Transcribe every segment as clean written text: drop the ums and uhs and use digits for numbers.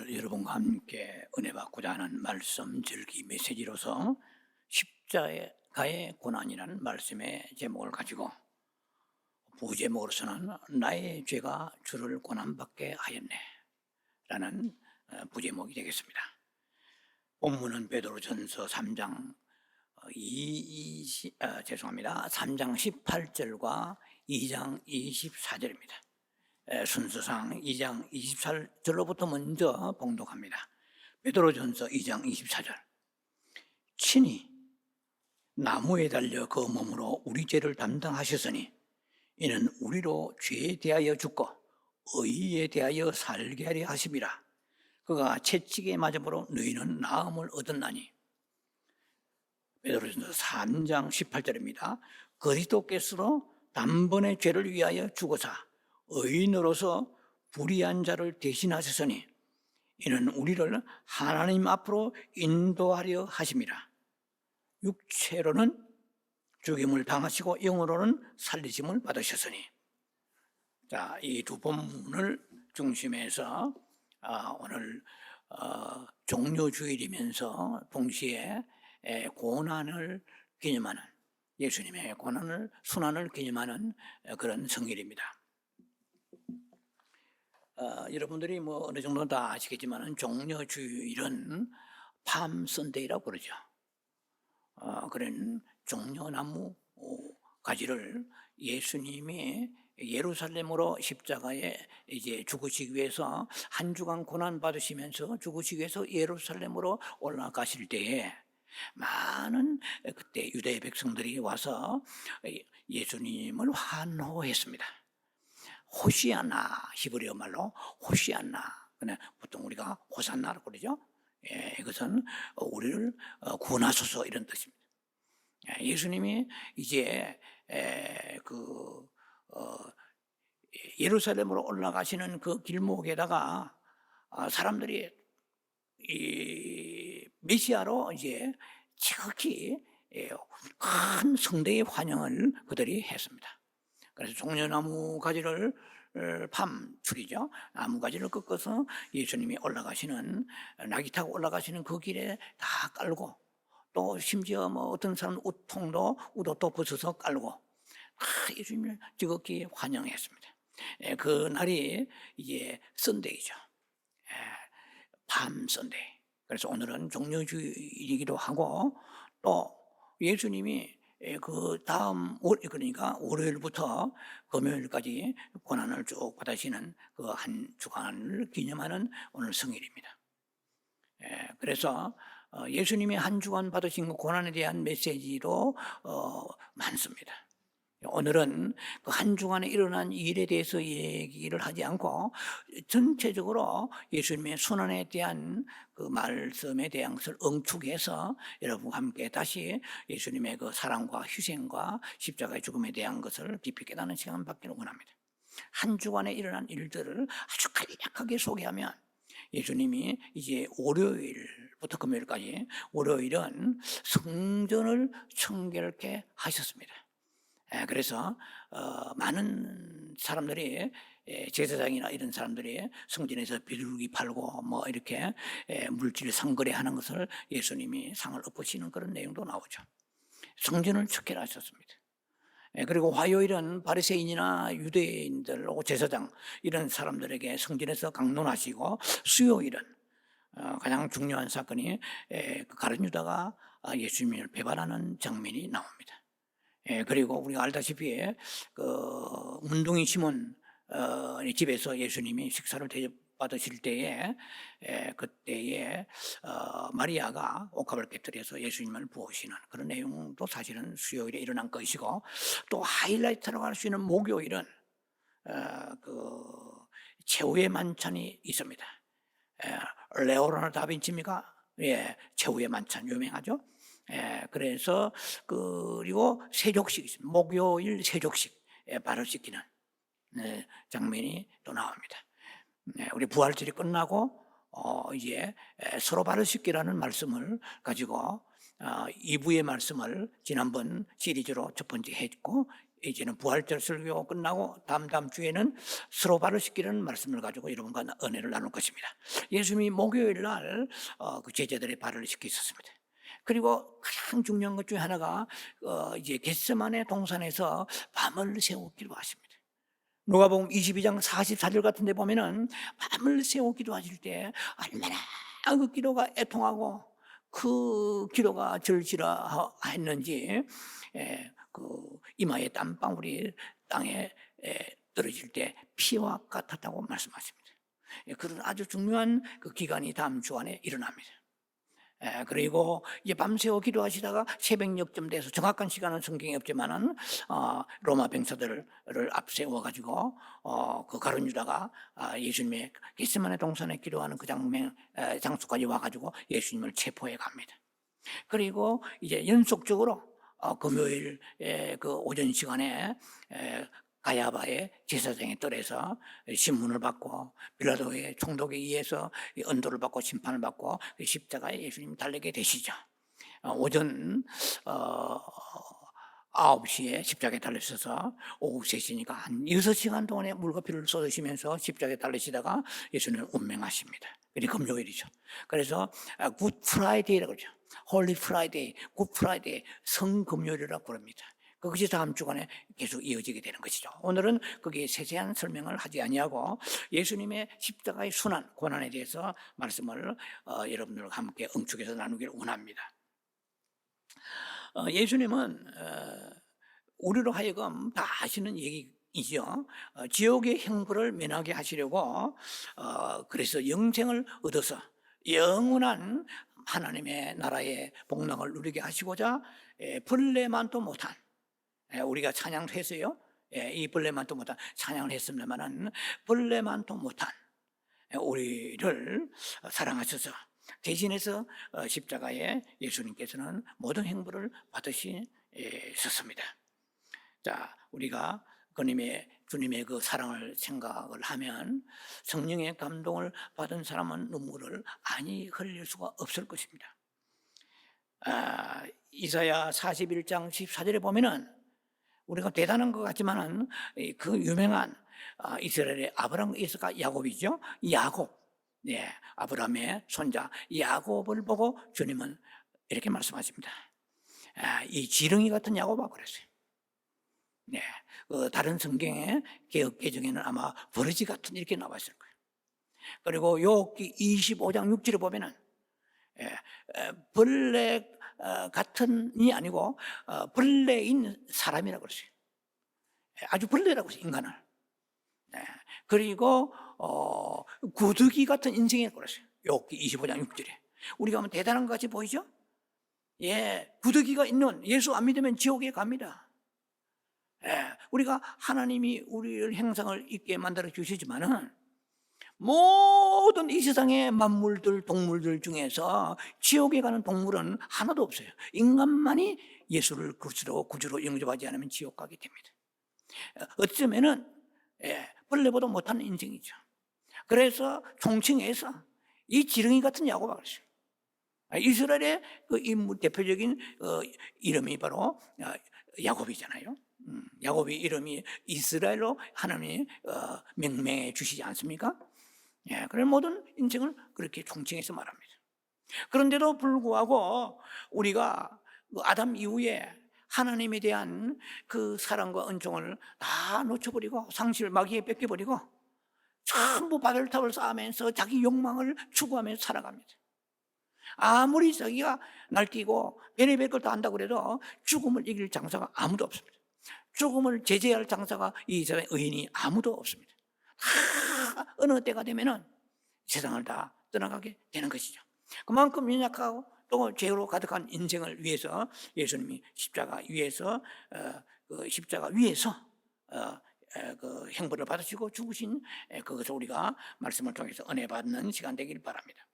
오늘 여러분과 함께 은혜 받고자 하는 말씀 절기 메시지로서 십자가의 고난이라는 말씀의 제목을 가지고 부제목으로서는 나의 죄가 주를 고난받게 하였네 라는 부제목이 되겠습니다. 본문은 베드로전서 3장 3장 18절과 2장 24절입니다. 순서상 2장 24절로부터 먼저 봉독합니다. 베드로전서 2장 24절. 친히 나무에 달려 그 몸으로 우리 죄를 담당하셨으니 이는 우리로 죄에 대하여 죽고 의에 대하여 살게 하려 하심이라. 그가 채찍에 맞음으로 너희는 나음을 얻었나니. 베드로전서 3장 18절입니다. 그리스도께서 단번에 죄를 위하여 죽으사 의인으로서 불의한 자를 대신하셨으니 이는 우리를 하나님 앞으로 인도하려 하심이라. 육체로는 죽임을 당하시고 영으로는 살리심을 받으셨으니. 자, 이 두 본문을 중심해서 오늘 종료주일이면서 동시에 고난을 기념하는, 예수님의 고난을 순환을 기념하는 그런 성일입니다. 여러분들이 어느 정도 다 아시겠지만 종려주일은 팜 선데이라고 그러죠. 그런 종려나무 가지를 예수님이 예루살렘으로 십자가에 이제 죽으시기 위해서 한 주간 고난 받으시면서 죽으시기 위해서 예루살렘으로 올라가실 때에 많은 그때 유대 백성들이 와서 예수님을 환호했습니다. 호시아나, 히브리어 말로 호시아나. 그냥 보통 우리가 호산나라고 그러죠. 이것은 우리를 구원하소서 이런 뜻입니다. 예수님이 이제 예루살렘으로 올라가시는 그 길목에다가 사람들이 이 메시아로 이제 지극히 큰 성대의 환영을 그들이 했습니다. 그래서 종려나무 가지를 밤출이죠. 나무 가지를 꺾어서 예수님이 올라가시는, 나귀 타고 올라가시는 그 길에 다 깔고, 또 심지어 어떤 사람은 옷도 벗어서 깔고 예수님을 지극히 환영했습니다. 그 날이 이제 선데이죠. 밤 선데이. 그래서 오늘은 종려주일이기도 하고, 또 예수님이 그 다음 그러니까 월요일부터 금요일까지 고난을 쭉 받으시는 그 한 주간을 기념하는 오늘 성일입니다. 그래서 예수님이 한 주간 받으신 그 고난에 대한 메시지도 많습니다. 오늘은 그 한 주간에 일어난 일에 대해서 얘기를 하지 않고 전체적으로 예수님의 순환에 대한 그 말씀에 대한 것을 응축해서 여러분과 함께 다시 예수님의 그 사랑과 희생과 십자가의 죽음에 대한 것을 깊이 깨닫는 시간을 받기를 원합니다. 한 주간에 일어난 일들을 아주 간략하게 소개하면, 예수님이 이제 월요일부터 금요일까지, 월요일은 성전을 청결케 하셨습니다. 그래서 많은 사람들이, 제사장이나 이런 사람들이 성전에서 비둘기 팔고 이렇게 물질 상거래하는 것을 예수님이 상을 엎으시는 그런 내용도 나오죠. 성전을 청결하셨습니다. 그리고 화요일은 바리새인이나 유대인들, 제사장 이런 사람들에게 성전에서 강론하시고, 수요일은 가장 중요한 사건이 가룟 유다가 예수님을 배반하는 장면이 나옵니다. 그리고 우리가 알다시피 문둥이 시몬 집에서 예수님이 식사를 대접받으실 때에 그때에 마리아가 옥합을 깨뜨려서 예수님을 부으시는 그런 내용도 사실은 수요일에 일어난 것이고, 또 하이라이트라고 할 수 있는 목요일은 최후의 만찬이 있습니다. 레오나르도 다빈치입니까? 최후의 만찬 유명하죠. 그래서 그리고 세족식이 있습니다. 목요일 세족식 발을 씻기는 장면이 또 나옵니다. 우리 부활절이 끝나고 이제 서로 발을 씻기라는 말씀을 가지고 2부의 말씀을 지난번 시리즈로 첫 번째 했고, 이제는 부활절 설교 끝나고 다음 주에는 서로 바로 씻기는 말씀을 가지고 여러분과 은혜를 나눌 것입니다. 예수님이 목요일 날 그 제자들의 발을 씻기셨습니다. 그리고 가장 중요한 것 중에 하나가 이제 겟세마네 동산에서 밤을 새워 기도하십니다. 누가복음 22장 44절 같은 데 보면은 밤을 새워 기도하실 때 얼마나 그 기도가 애통하고 그 기도가 절실했는지 그 이마에 땀방울이 땅에 떨어질 때 피와 같았다고 말씀하십니다. 그런 아주 중요한 그 기간이 다음 주 안에 일어납니다. 그리고 이제 밤새워 기도하시다가 새벽 역쯤 돼서 정확한 시간은 성경에 없지만은 로마 병사들을 앞세워 가지고 그 가룟 유다가 예수님의 겟세마네 동산에 기도하는 그 장소까지 와 가지고 예수님을 체포해 갑니다. 그리고 이제 연속적으로 금요일 그 오전 시간에 가야바의 제사장의 뜰에서 신문을 받고 빌라도의 총독에 의해서 언도를 받고 심판을 받고 십자가에 예수님이 달리게 되시죠. 오전 9시에 십자가에 달리셔서 오후 3시니까 한 6시간 동안에 물과 피를 쏟으시면서 십자가에 달리시다가 예수님을 운명하십니다. 그게 금요일이죠. 그래서 굿 프라이데이라고 그러죠. 홀리 프라이데이, 굿 프라이데이, 성금요일이라고 부릅니다. 그것이 다음 주간에 계속 이어지게 되는 것이죠. 오늘은 거기에 세세한 설명을 하지 아니하고 예수님의 십자가의 순환, 고난에 대해서 말씀을 여러분들과 함께 응축해서 나누기를 원합니다. 예수님은 우리로 하여금 다 아시는 얘기이죠. 지옥의 형벌을 면하게 하시려고 그래서 영생을 얻어서 영원한 하나님의 나라의 복락을 누리게 하시고자 벌레만도 못한, 우리가 찬양도 했어요. 이 벌레만도 못한 찬양을 했습니다만 벌레만도 못한 우리를 사랑하셔서 대신해서 십자가에 예수님께서는 모든 행보를 받으셨습니다. 자, 우리가 주님의 그 사랑을 생각을 하면 성령의 감동을 받은 사람은 눈물을 아니 흘릴 수가 없을 것입니다. 이사야 41장 14절에 보면은 우리가 대단한 것 같지만은 그 유명한 이스라엘의 아브라함, 이삭과 야곱이죠. 야곱, 아브라함의 손자 야곱을 보고 주님은 이렇게 말씀하십니다. 이 지렁이 같은 야곱아 그랬어요. 다른 성경의 개역 개정에는 아마 버러지 같은 이렇게 나와 있을 거예요. 그리고 욥기 25장 6절에 보면은 벌레 같은이 아니고 벌레인 사람이라고 그랬어요. 아주 벌레라고 했어요, 인간을. 그리고 구더기 같은 인생이라고 그랬어요. 욥기 25장 6절에. 우리가 하면 대단한 것 같이 보이죠? 구더기가 있는, 예수 안 믿으면 지옥에 갑니다. 우리가 하나님이 우리를 형상을 있게 만들어 주시지만은 모든 이 세상의 만물들, 동물들 중에서 지옥에 가는 동물은 하나도 없어요. 인간만이 예수를 구주로 영접하지 않으면 지옥 가게 됩니다. 어쩌면은 벌레보다 못한 인생이죠. 그래서 총칭해서 이 지렁이 같은 야곱아 그랬어요. 이스라엘의 그 인물 대표적인 이름이 바로 야곱이잖아요. 야곱의 이름이 이스라엘로 하나님이 명명해 주시지 않습니까? 그런 모든 인생을 그렇게 총칭해서 말합니다. 그런데도 불구하고 우리가 아담 이후에 하나님에 대한 그 사랑과 은총을 다 놓쳐버리고 상실 마귀에 뺏겨버리고 전부 바벨탑을 쌓으면서 자기 욕망을 추구하면서 살아갑니다. 아무리 자기가 날뛰고 베네벨 걸 다 한다고 해도 죽음을 이길 장사가 아무도 없습니다. 죽음을 제재할 장사가 이 세상에 의인이 아무도 없습니다. 다 어느 때가 되면은 세상을 다 떠나가게 되는 것이죠. 그만큼 연약하고 또 죄로 가득한 인생을 위해서 예수님이 십자가 위에서 그 형벌을 받으시고 죽으신 그것을 우리가 말씀을 통해서 은혜 받는 시간 되길 바랍니다.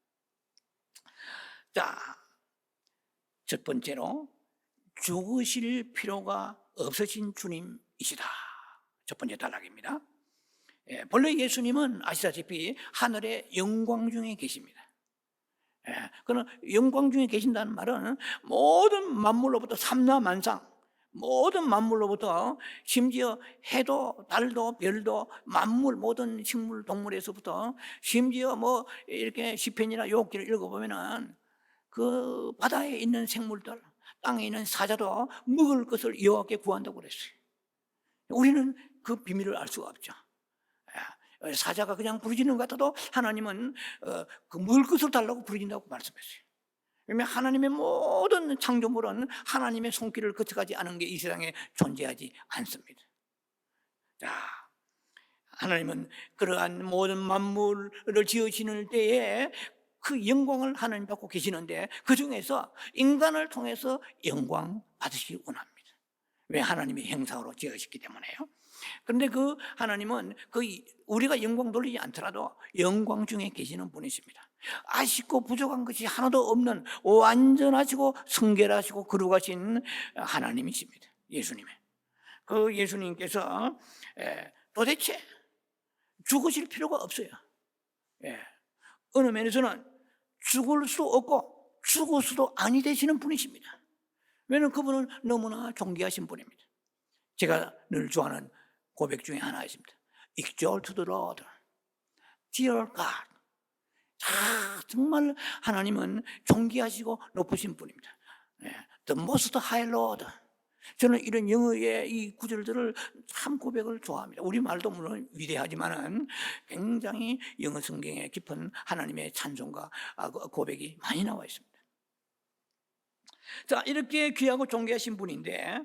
자, 첫 번째로 죽으실 필요가 없으신 주님이시다. 첫 번째 단락입니다. 본래 예수님은 아시다시피 하늘의 영광 중에 계십니다. 그는 영광 중에 계신다는 말은 모든 만물로부터 삼라만상, 모든 만물로부터, 심지어 해도 달도 별도 만물 모든 식물 동물에서부터, 심지어 뭐 이렇게 시편이나 욥기를 읽어보면은 그 바다에 있는 생물들, 땅에 있는 사자도 먹을 것을 여호와께 구한다고 그랬어요. 우리는 그 비밀을 알 수가 없죠. 사자가 그냥 부르짖는 것 같아도 하나님은 그 먹을 것을 달라고 부르짖는다고 말씀했어요. 왜냐하면 하나님의 모든 창조물은 하나님의 손길을 거쳐가지 않은 게 이 세상에 존재하지 않습니다. 자, 하나님은 그러한 모든 만물을 지으시는 때에 그 영광을 하나님 받고 계시는데, 그 중에서 인간을 통해서 영광 받으시기 원합니다. 왜? 하나님의 형상으로 지으셨기 때문에요. 그런데 그 하나님은 그 우리가 영광 돌리지 않더라도 영광 중에 계시는 분이십니다. 아쉽고 부족한 것이 하나도 없는 완전하시고 성결하시고 거룩하신 하나님이십니다. 예수님의. 그 예수님께서 도대체 죽으실 필요가 없어요. 어느 면에서는 죽을 수 없고 죽을 수도 아니 되시는 분이십니다. 왜냐하면 그분은 너무나 존귀하신 분입니다. 제가 늘 좋아하는 고백 중에 하나 있습니다. Exalt the Lord, dear God. 정말 하나님은 존귀하시고 높으신 분입니다. The most high Lord. 저는 이런 영어의 이 구절들을 참 고백을 좋아합니다. 우리말도 물론 위대하지만은 굉장히 영어 성경에 깊은 하나님의 찬송과 고백이 많이 나와 있습니다. 자, 이렇게 귀하고 존귀하신 분인데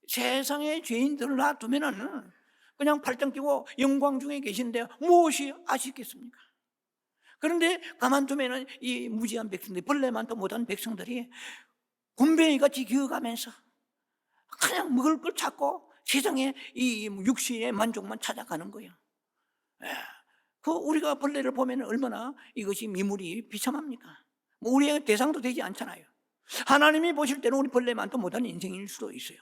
세상의 죄인들을 놔두면은 그냥 발등 끼고 영광 중에 계신데 무엇이 아쉽겠습니까? 그런데 가만두면은 이 무지한 백성들, 벌레만도 못한 백성들이 굼벵이같이 기어가면서 그냥 먹을 걸 찾고 세상에 이 육신의 만족만 찾아가는 거예요. 그 우리가 벌레를 보면 얼마나 이것이 미물이 비참합니까? 뭐 우리의 대상도 되지 않잖아요. 하나님이 보실 때는 우리 벌레만도 못한 인생일 수도 있어요.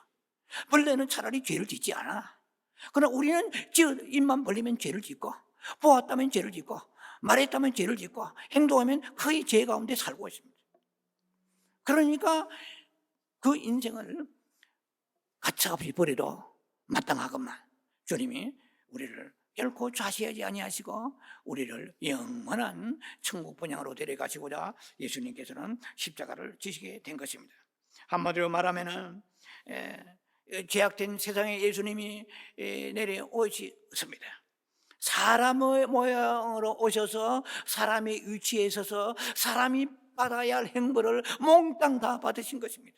벌레는 차라리 죄를 짓지 않아. 그러나 우리는 입만 벌리면 죄를 짓고, 보았다면 죄를 짓고, 말했다면 죄를 짓고, 행동하면 거의 죄 가운데 살고 있습니다. 그러니까 그 인생을 가차없이 버려도 마땅하건만 주님이 우리를 결코 좌시하지 아니하시고 우리를 영원한 천국 분향으로 데려가시고자 예수님께서는 십자가를 지시게 된 것입니다. 한마디로 말하면은 죄악된 세상에 예수님이 내려오셨습니다. 사람의 모양으로 오셔서 사람의 위치에 서서 사람이 받아야 할 행보를 몽땅 다 받으신 것입니다.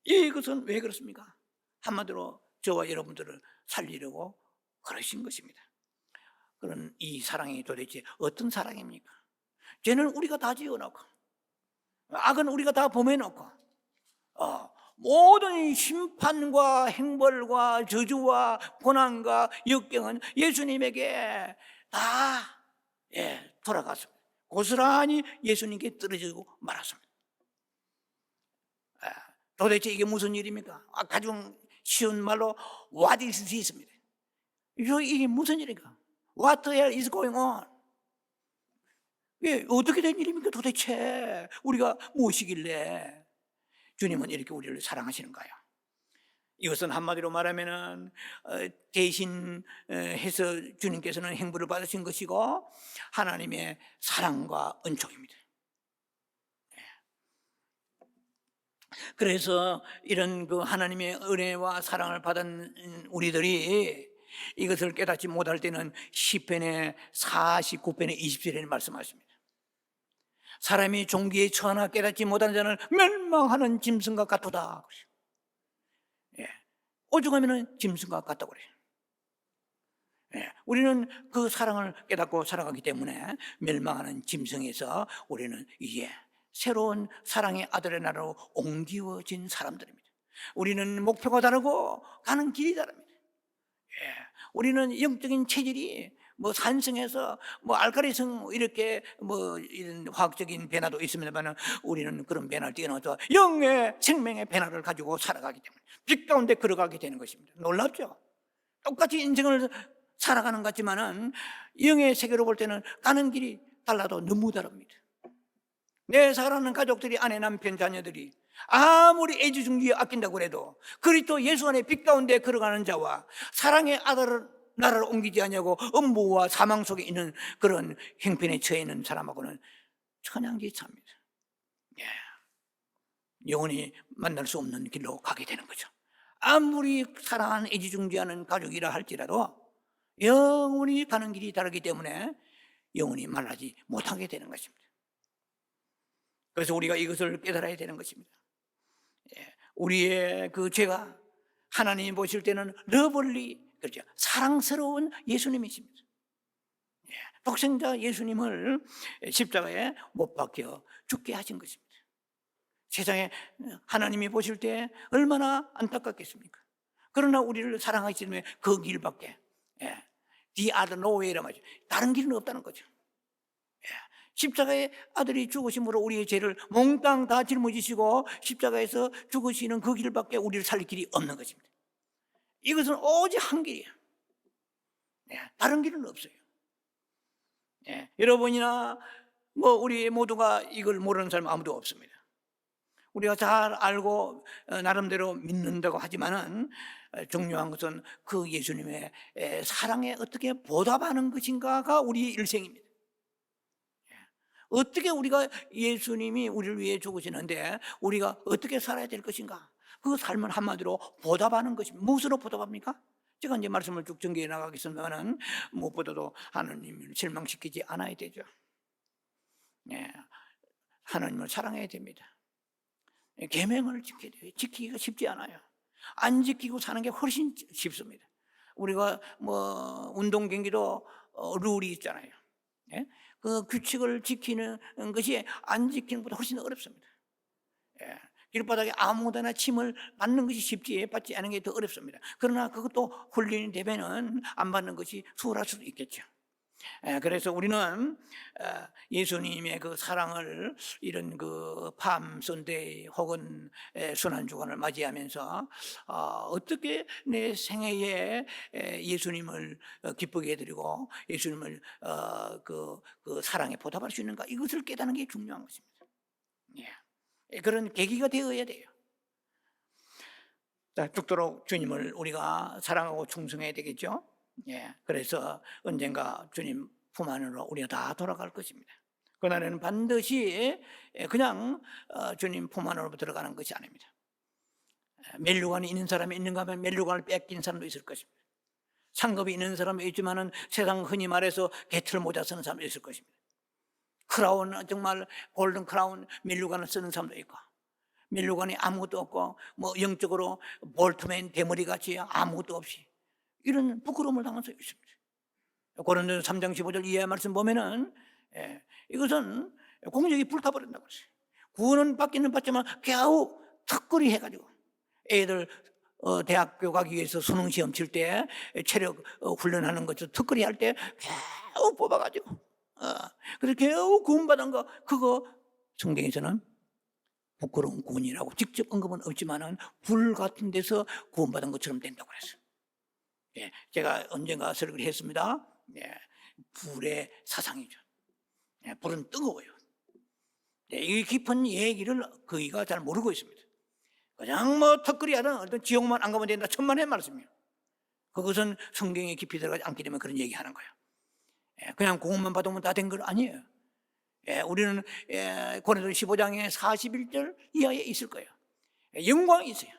이것은 왜 그렇습니까? 한마디로 저와 여러분들을 살리려고 그러신 것입니다. 그런 이 사랑이 도대체 어떤 사랑입니까? 죄는 우리가 다 지어놓고, 악은 우리가 다 범해놓고, 모든 심판과 행벌과 저주와 고난과 역경은 예수님에게 다 돌아갔습니다. 고스란히 예수님께 떨어지고 말았습니다. 도대체 이게 무슨 일입니까? 가장 쉬운 말로 What is this입니다. 이게 무슨 일입니까? What the hell is going on? 어떻게 된 일입니까 도대체? 우리가 무엇이길래 주님은 이렇게 우리를 사랑하시는가요? 이것은 한마디로 말하면은 대신해서 주님께서는 행부를 받으신 것이고 하나님의 사랑과 은총입니다. 그래서 이런 그 하나님의 은혜와 사랑을 받은 우리들이 이것을 깨닫지 못할 때는 시편의 49편의 20절에 말씀하십니다. 사람이 종기에 처하나 깨닫지 못하는 자는 멸망하는 짐승과 같도다. 오죽하면 짐승과 같다고 그래요. 우리는 그 사랑을 깨닫고 살아가기 때문에 멸망하는 짐승에서 우리는 이제 새로운 사랑의 아들의 나라로 옮겨진 사람들입니다. 우리는 목표가 다르고 가는 길이 다릅니다. 우리는 영적인 체질이 산성에서 알카리성 이렇게 이런 화학적인 변화도 있습니다만 우리는 그런 변화를 뛰어넘어서 영의 생명의 변화를 가지고 살아가기 때문에 빛 가운데 걸어가게 되는 것입니다. 놀랍죠? 똑같이 인생을 살아가는 것 같지만은 영의 세계로 볼 때는 가는 길이 달라도 너무 다릅니다. 내 사랑하는 가족들이, 아내, 남편, 자녀들이 아무리 애지중지에 아낀다고 해도 그리스도 예수 안에 빛 가운데 걸어가는 자와 사랑의 아들을 나라를 옮기지 않냐고 음부와 사망 속에 있는 그런 형편에 처해 있는 사람하고는 천양지차입니다. 예. 영원히 만날 수 없는 길로 가게 되는 거죠. 아무리 사랑하는 애지중지하는 가족이라 할지라도 영원히 가는 길이 다르기 때문에 영원히 만나지 못하게 되는 것입니다. 그래서 우리가 이것을 깨달아야 되는 것입니다. 우리의 그 죄가 하나님이 보실 때는 러블리, 그렇죠, 사랑스러운 예수님이십니다. 독생자 예수님을 십자가에 못 박혀 죽게 하신 것입니다. 세상에 하나님이 보실 때 얼마나 안타깝겠습니까? 그러나 우리를 사랑하시기 때문에 그 길밖에, the other no way라 말이죠. 다른 길은 없다는 거죠. 십자가의 아들이 죽으심으로 우리의 죄를 몽땅 다 짊어지시고 십자가에서 죽으시는 그 길밖에 우리를 살릴 길이 없는 것입니다. 이것은 오직 한 길이에요. 다른 길은 없어요. 여러분이나 우리 모두가 이걸 모르는 사람 아무도 없습니다. 우리가 잘 알고 나름대로 믿는다고 하지만은 중요한 것은 그 예수님의 사랑에 어떻게 보답하는 것인가가 우리 일생입니다. 어떻게 우리가 예수님이 우리를 위해 죽으시는데 우리가 어떻게 살아야 될 것인가? 그 삶을 한마디로 보답하는 것입니다. 무엇으로 보답합니까? 제가 이제 말씀을 쭉 전개해 나가겠습니다만 무엇보다도 하나님을 실망시키지 않아야 되죠. 하나님을 사랑해야 됩니다. 계명을 지켜야 돼요. 지키기가 쉽지 않아요. 안 지키고 사는 게 훨씬 쉽습니다. 우리가 운동 경기도 룰이 있잖아요. 그 규칙을 지키는 것이 안 지키는 것보다 훨씬 어렵습니다. 길바닥에 아무데나 침을 받는 것이 쉽지 받지 않은 게 더 어렵습니다. 그러나 그것도 훈련이 되면은 안 받는 것이 수월할 수도 있겠죠. 그래서 우리는 예수님의 그 사랑을 이런 그 팜 선데이 혹은 순환주간을 맞이하면서 어떻게 내 생애에 예수님을 기쁘게 해드리고 예수님을 그 사랑에 보답할 수 있는가, 이것을 깨닫는 게 중요한 것입니다. 그런 계기가 되어야 돼요. 자, 죽도록 주님을 우리가 사랑하고 충성해야 되겠죠. 그래서 언젠가 주님 품 안으로 우리가 다 돌아갈 것입니다. 그날에는 반드시 그냥 주님 품 안으로 들어가는 것이 아닙니다. 멜류관이 있는 사람이 있는가 하면 멜류관을 뺏긴 사람도 있을 것입니다. 상급이 있는 사람이 있지만은 세상 흔히 말해서 개털 모자 쓰는 사람도 있을 것입니다. 크라운, 정말 골든 크라운 멜류관을 쓰는 사람도 있고, 멜류관이 아무것도 없고 영적으로 볼트맨 대머리같이 아무것도 없이 이런 부끄러움을 당한 사람이 있습니다. 고린도서 3장 15절 이하의 말씀 보면은 이것은 공적이 불타버린다고 했어요. 구원은 받기는 받지만 겨우 턱걸이 해가지고 애들 대학교 가기 위해서 수능시험 칠 때 체력 훈련하는 것도 턱걸이 할 때 겨우 뽑아가지고 그래서 겨우 구원받은 거, 그거 성경에서는 부끄러운 구원이라고 직접 언급은 없지만은 불 같은 데서 구원받은 것처럼 된다고 그랬어요. 제가 언젠가 설교를 했습니다. 불의 사상이죠. 불은 뜨거워요. 이 깊은 얘기를 그이가 잘 모르고 있습니다. 그냥 턱걸이 하든 어떤 지옥만 안 가면 된다, 천만의 말씀이에요. 그것은 성경에 깊이 들어가지 않게 되면 그런 얘기하는 거예요. 그냥 구원만 받으면 다 된 건 아니에요. 우리는 고린도서 15장의 41절 이하에 있을 거예요. 영광이 있어요.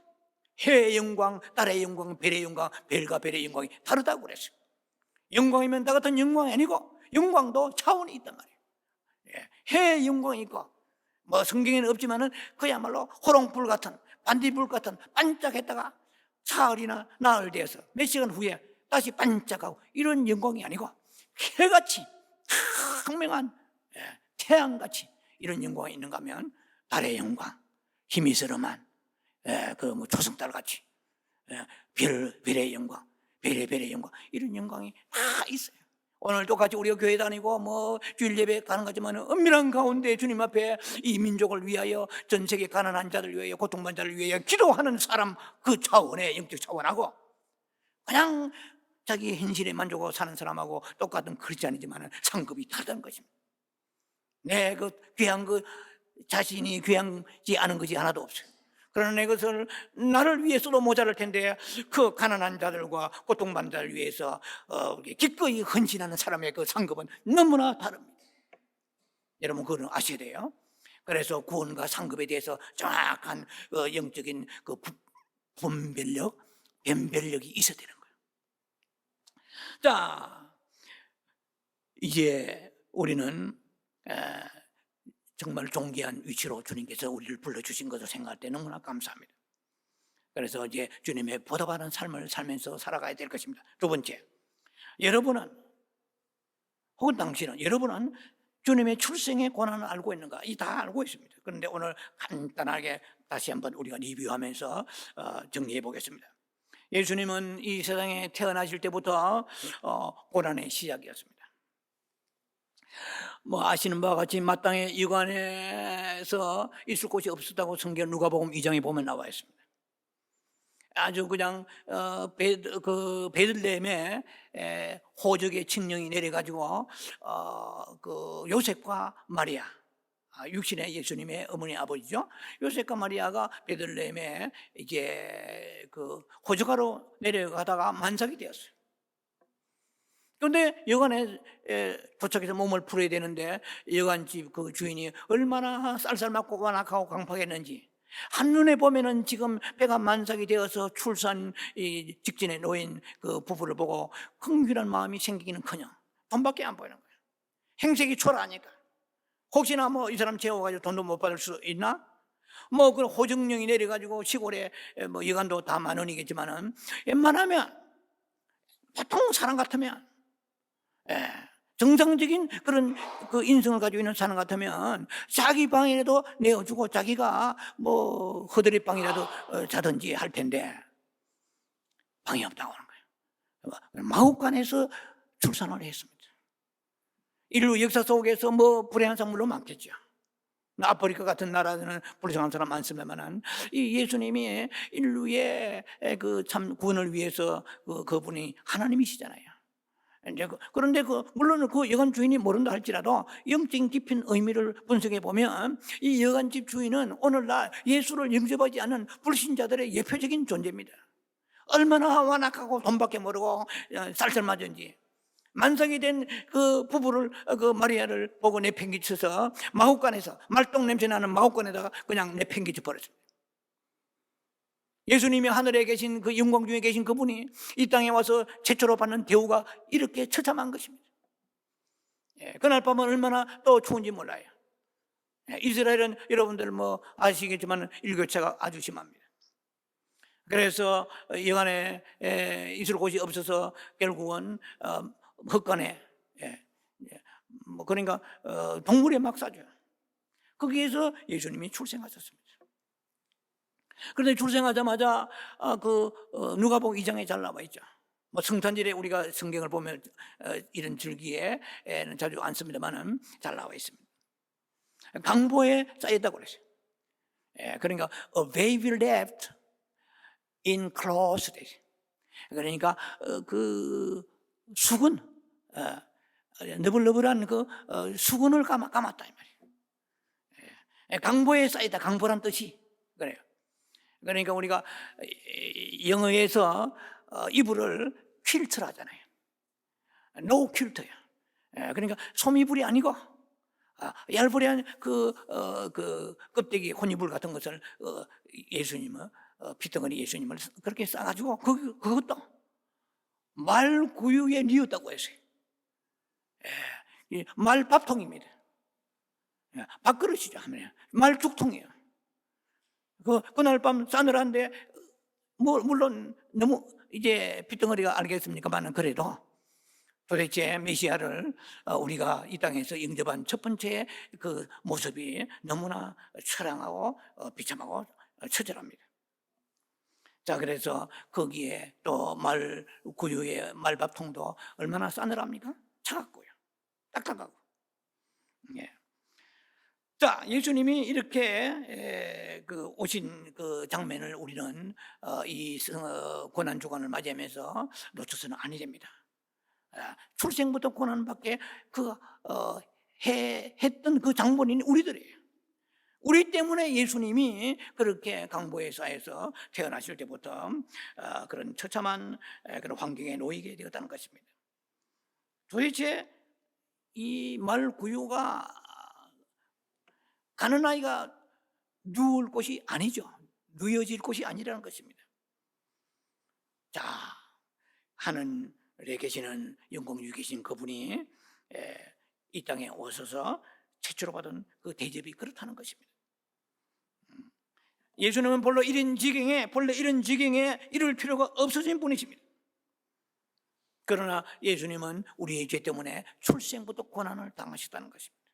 해의 영광, 딸의 영광, 별의 영광, 별과 별의 영광이 다르다고 그랬어요. 영광이면 나 같은 영광이 아니고 영광도 차원이 있단 말이에요. 해의 영광이 있고 성경에는 없지만은 그야말로 호롱불 같은, 반딧불 같은 반짝했다가 사흘이나 나흘 되어서 몇 시간 후에 다시 반짝하고 이런 영광이 아니고 해같이 강명한 태양같이 이런 영광이 있는가 하면 달의 영광, 희미스름한 초승달같이 별의 영광, 별의 영광, 이런 영광이 다 있어요. 오늘 똑같이 우리가 교회 다니고 주일 예배 가는 거지만 은밀한 가운데 주님 앞에 이 민족을 위하여, 전 세계 가난한 자들 위하여, 고통받는 자를 위하여 기도하는 사람, 그 차원의 영적 차원하고 그냥 자기 현실에 만족하고 사는 사람하고 똑같은 크리스찬이지만 상급이 다르다는 것입니다. 그 귀한 그 자신이 귀하지 않은 것이 하나도 없어요. 그러나 이것을 나를 위해서도 모자랄 텐데 그 가난한 자들과 고통받는 자를 위해서 기꺼이 헌신하는 사람의 그 상급은 너무나 다릅니다. 여러분 그거는 아셔야 돼요. 그래서 구원과 상급에 대해서 정확한 영적인 그 분별력,辨별력이 있어야 되는 거예요. 자, 이제 우리는 정말 존귀한 위치로 주님께서 우리를 불러주신 것을 생각할 때 너무나 감사합니다. 그래서 이제 주님의 보답하는 삶을 살면서 살아가야 될 것입니다. 두 번째, 여러분은 혹은 당신은, 여러분은 주님의 출생의 권한을 알고 있는가? 이 다 알고 있습니다. 그런데 오늘 간단하게 다시 한번 우리가 리뷰하면서 정리해 보겠습니다. 예수님은 이 세상에 태어나실 때부터 고난의 시작이었습니다. 뭐 아시는 바와 같이 마땅히 유관에서 있을 곳이 없었다고 성경 누가복음 2장에 보면 나와 있습니다. 아주 그냥 베들레헴에 호적의 칙령이 내려가지고 그 요셉과 마리아, 육신의 예수님의 어머니 아버지죠. 요셉과 마리아가 베들레헴에 이제 그 호적하러 내려가다가 만삭이 되었어요. 그런데 여관에 도착해서 몸을 풀어야 되는데 여관집 그 주인이 얼마나 쌀쌀맞고 완악하고 강팍했는지, 한눈에 보면은 지금 배가 만삭이 되어서 출산 직전에 놓인 그 부부를 보고 긍휼한 마음이 생기기는커녕 돈밖에 안 보이는 거예요. 행색이 초라하니까 혹시나 뭐 이 사람 재워가지고 돈도 못 받을 수 있나? 뭐 그 호정령이 내려가지고 시골에 뭐 여관도 다 10,000원이겠지만은 웬만하면 보통 사람 같으면 정상적인 그런 그 인성을 가지고 있는 사람 같으면 자기 방이라도 내어주고 자기가 뭐 허드렛 방이라도 자든지 할 텐데 방이 없다고 하는 거예요. 마구간에서 출산을 했습니다. 인류 역사 속에서 뭐 불행한 사람물로 많겠죠. 아프리카 같은 나라는 불쌍한 사람 많습니다만 이 예수님이 인류의 그 참 구원을 위해서 그분이 하나님이시잖아요. 이제 그런데 물론 그 여관 주인이 모른다 할지라도 영적인 깊은 의미를 분석해 보면 이 여관집 주인은 오늘날 예수를 영접하지 않은 불신자들의 예표적인 존재입니다. 얼마나 완악하고 돈밖에 모르고 쌀쌀맞은지. 만삭이 된 그 부부를 그 마리아를 보고 내팽개쳐서 마구간에서 말똥 냄새 나는 마구간에다가 그냥 내팽개쳐 버렸습니다. 예수님이 하늘에 계신 그 영광 중에 계신 그분이 이 땅에 와서 최초로 받는 대우가 이렇게 처참한 것입니다. 그날 밤은 얼마나 또 추운지 몰라요. 이스라엘은 여러분들 뭐 아시겠지만 일교차가 아주 심합니다. 그래서 여관에 있을 곳이 없어서 결국은 헛간에 뭐 그러니까 동물에 막 싸줘요. 거기에서 예수님이 출생하셨습니다. 그런데 출생하자마자 누가복음 2장에 잘 나와 있죠. 뭐 성탄절에 우리가 성경을 보면 이런 절기에는 자주 안 씁니다만은 잘 나와 있습니다. 강보에 쌓였다고 그랬어요. 그러니까 a baby left in closet. 그러니까 그 수건, 너블너블한 그 수건을 감았다 이 말이에요. 강보에 쌓였다. 강보란 뜻이 그래요. 그러니까 우리가 영어에서 이불을 퀼트를 하잖아요. 노 퀼트예요. 그러니까 소미불이 아니고 얄불이한 그 껍데기 혼이불 같은 것을 예수님은 핏덩어리 예수님을 그렇게 싸가지고 그것도 말구유에 뉘었다고 했어요. 말밥통입니다. 밥그릇이죠. 말죽통이에요. 그날 밤 싸늘한데 물론 너무 이제 핏덩어리가 알겠습니까만은 그래도 도대체 메시아를 우리가 이 땅에서 영접한 첫 번째 그 모습이 너무나 처량하고 비참하고 처절합니다. 자, 그래서 거기에 또 말구유의 말밥통도 얼마나 싸늘합니까? 차갑고요, 딱딱하고. 자, 예수님이 이렇게 오신 그 장면을 우리는 이 고난 주간을 맞이하면서 놓쳐서는 아니 됩니다. 출생부터 고난받게 했던 그 장본인이 우리들이에요. 우리 때문에 예수님이 그렇게 강보의 사에서 태어나실 때부터 그런 처참한 그런 환경에 놓이게 되었다는 것입니다. 도대체 이 말구유가 가는 아이가 누울 곳이 아니죠. 누워질 곳이 아니라는 것입니다. 자, 하늘에 계시는 영광 위 계신 그분이 이 땅에 오셔서 최초로 받은 그 대접이 그렇다는 것입니다. 예수님은 본래 이런 지경에 이를 필요가 없으신 분이십니다. 그러나 예수님은 우리의 죄 때문에 출생부터 고난을 당하셨다는 것입니다.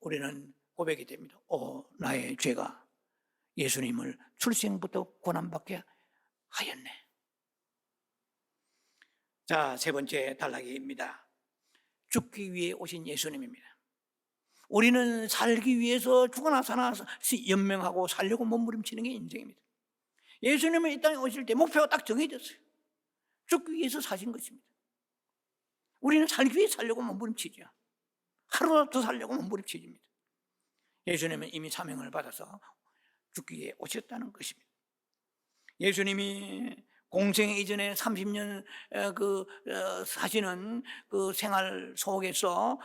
우리는 고백이 됩니다. 나의 죄가 예수님을 출생부터 고난받게 하였네. 자, 세 번째 단락입니다. 죽기 위해 오신 예수님입니다. 우리는 살기 위해서 죽어나 사나 연명하고 살려고 몸부림치는 게 인생입니다. 예수님은 이 땅에 오실 때 목표가 딱 정해졌어요. 죽기 위해서 사신 것입니다. 우리는 살기 위해 살려고 몸부림치죠. 하루라도 더 살려고 몸부림치집니다. 예수님은 이미 사명을 받아서 죽기 위해 오셨다는 것입니다. 예수님이 공생 이전에 30년 사시는 그 생활 속에서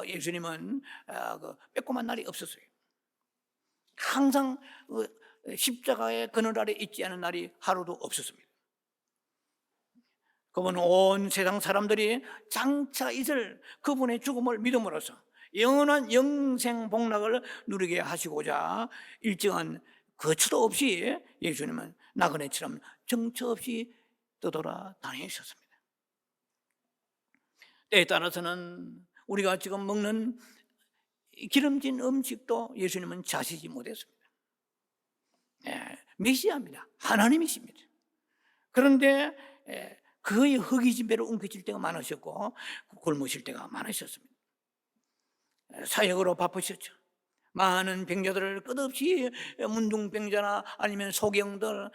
예수님은 빼꼼한 날이 없었어요. 항상 십자가의 그늘 아래 있지 않은 날이 하루도 없었습니다. 그분은 온 세상 사람들이 장차 있을 그분의 죽음을 믿음으로써 영원한 영생 복락을 누리게 하시고자 일정한 거처도 없이 예수님은 나그네처럼 정처 없이 떠돌아 다니셨습니다. 때에 따라서는 우리가 지금 먹는 기름진 음식도 예수님은 자시지 못했습니다. 메시아입니다. 하나님이십니다. 그런데 거의 허기진배로 웅크질 때가 많으셨고 굶으실 때가 많으셨습니다. 사역으로 바쁘셨죠. 많은 병자들을 끝없이 문둥병자나 아니면 소경들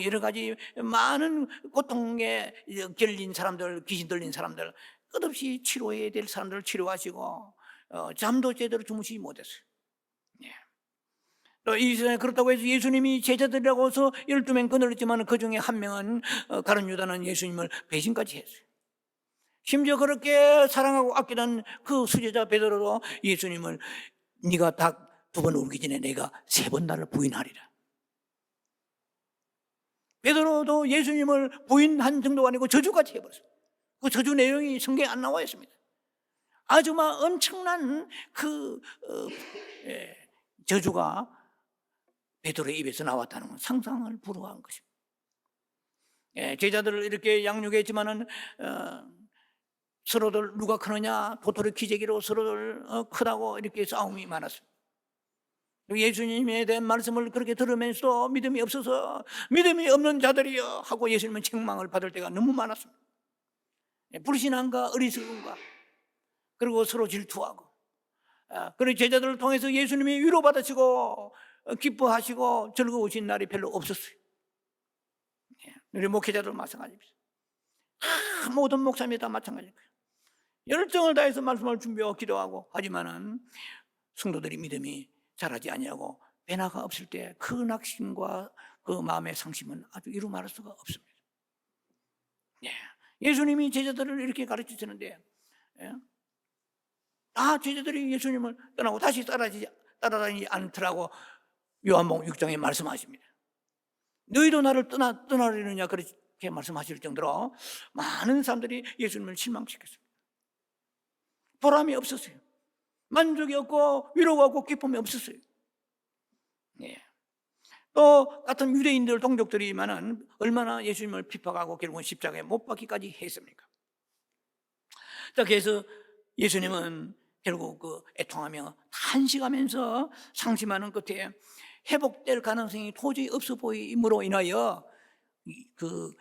여러 가지 많은 고통에 결린 사람들, 귀신 들린 사람들 끝없이 치료해야 될 사람들을 치료하시고 잠도 제대로 주무시지 못했어요. 또 이 세상에 그렇다고 해서 예수님이 제자들이라고 해서 12명 거느렸지만 그 중에 한 명은 가룟 유다는 예수님을 배신까지 했어요. 심지어 그렇게 사랑하고 아끼던 그 수제자 베드로도 예수님을 네가 닭 2번 울기 전에 내가 3번 나를 부인하리라. 베드로도 예수님을 부인한 정도가 아니고 저주까지 해버렸어요. 그 저주 내용이 성경에 안 나와 있습니다. 아주 막 엄청난 저주가 베드로의 입에서 나왔다는 건 상상을 불허한 것입니다. 제자들을 이렇게 양육했지만은 서로들 누가 크느냐 도토리 기재기로 서로들 크다고 이렇게 싸움이 많았습니다. 예수님에 대한 말씀을 그렇게 들으면서 믿음이 없어서 믿음이 없는 자들이여 하고 예수님은 책망을 받을 때가 너무 많았습니다. 불신앙과 어리석음과 그리고 서로 질투하고 그리고 제자들을 통해서 예수님이 위로받으시고 기뻐하시고 즐거우신 날이 별로 없었어요. 우리 목회자들 마찬가지입니다. 모든 목사님이 다 마찬가지일 거예요. 열정을 다해서 말씀을 준비하고 기도하고 하지만은 성도들이 믿음이 자라지 아니하고 변화가 없을 때 그 낙심과 그 마음의 상심은 아주 이루 말할 수가 없습니다. 예수님이 제자들을 이렇게 가르치시는데 제자들이 예수님을 떠나고 다시 따라다니지 않더라고 요한복음 6장에 말씀하십니다. 너희도 나를 떠나려느냐 그렇게 말씀하실 정도로 많은 사람들이 예수님을 실망시켰습니다. 보람이 없었어요. 만족이 없고 위로가 없고 기쁨이 없었어요. 또 같은 유대인들 동족들이면은 얼마나 예수님을 핍박하고 결국은 십자가에 못 박기까지 했습니까? 자, 그래서 예수님은 결국 애통하며 탄식하면서 상심하는 끝에 회복될 가능성이 도저히 없어 보임으로 인하여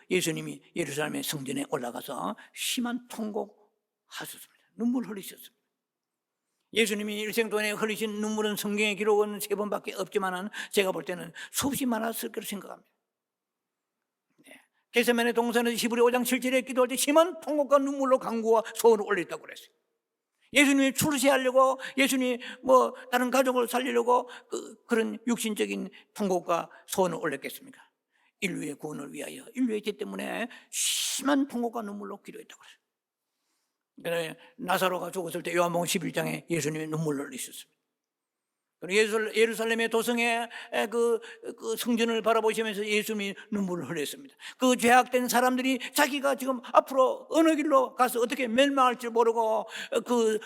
예수님이 예루살렘의 성전에 올라가서 심한 통곡하셨습니다. 눈물 흘리셨습니다. 예수님이 일생 동안에 흘리신 눈물은 성경의 기록은 3번밖에 없지만 제가 볼 때는 수없이 많았을 거라고 생각합니다. 겟세마네 동산에서 히브리 5장 7절에 기도할 때 심한 통곡과 눈물로 간구와 소원을 올렸다고 그랬어요. 예수님이 출세하려고, 예수님이 뭐 다른 가족을 살리려고 그런 육신적인 통곡과 소원을 올렸겠습니까? 인류의 구원을 위하여, 인류의 죄 때문에 심한 통곡과 눈물로 기도했다고 그래요. 그래, 나사로가 죽었을 때 요한복음 11장에 예수님이 눈물을 흘리셨습니다. 그리고 예루살렘의 도성의 그 성전을 바라보시면서 예수님이 눈물을 흘렸습니다. 그 죄악된 사람들이 자기가 지금 앞으로 어느 길로 가서 어떻게 멸망할지 모르고 그